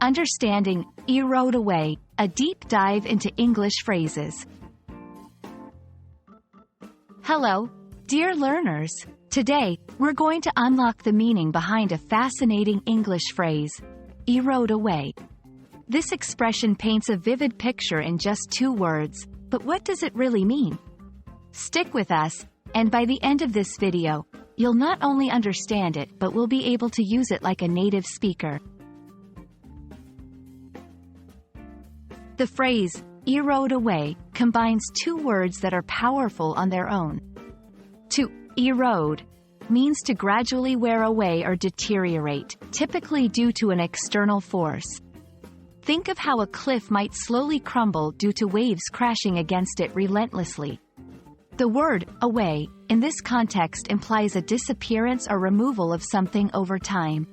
Understanding Erode Away, a deep dive into English phrases. Hello, dear learners. Today, we're going to unlock the meaning behind a fascinating English phrase, erode away. This expression paints a vivid picture in just 2 words, but what does it really mean? Stick with us, and by the end of this video, you'll not only understand it but will be able to use it like a native speaker. The phrase, erode away, combines 2 words that are powerful on their own. To erode means to gradually wear away or deteriorate, typically due to an external force. Think of how a cliff might slowly crumble due to waves crashing against it relentlessly. The word away, in this context, implies a disappearance or removal of something over time.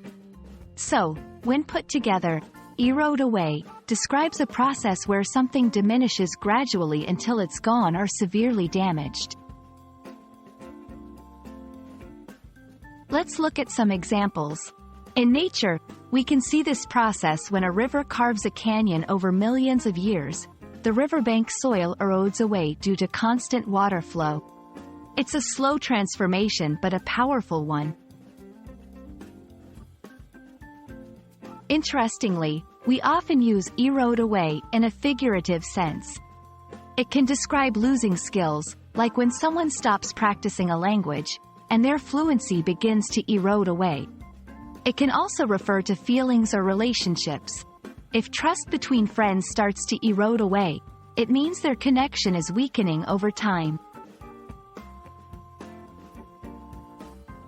So, when put together, erode away describes a process where something diminishes gradually until it's gone or severely damaged. Let's look at some examples. In nature, we can see this process when a river carves a canyon over millions of years. The riverbank soil erodes away due to constant water flow. It's a slow transformation but a powerful one. Interestingly, we often use erode away in a figurative sense. It can describe losing skills, like when someone stops practicing a language, and their fluency begins to erode away. It can also refer to feelings or relationships. If trust between friends starts to erode away, it means their connection is weakening over time.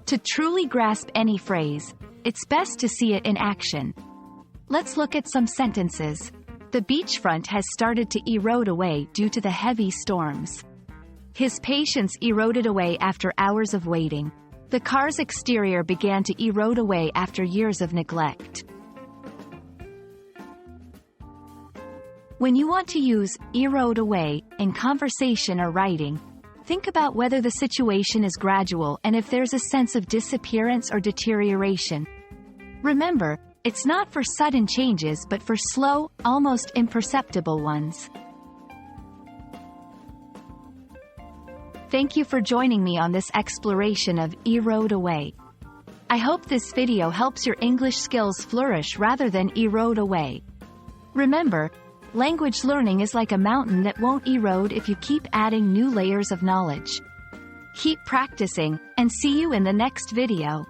To truly grasp any phrase, it's best to see it in action. Let's look at some sentences. The beachfront has started to erode away due to the heavy storms. His patience eroded away after hours of waiting. The car's exterior began to erode away after years of neglect. When you want to use erode away in conversation or writing, think about whether the situation is gradual and if there's a sense of disappearance or deterioration. Remember, it's not for sudden changes but for slow, almost imperceptible ones. Thank you for joining me on this exploration of erode away. I hope this video helps your English skills flourish rather than erode away. Remember, language learning is like a mountain that won't erode if you keep adding new layers of knowledge. Keep practicing, and see you in the next video.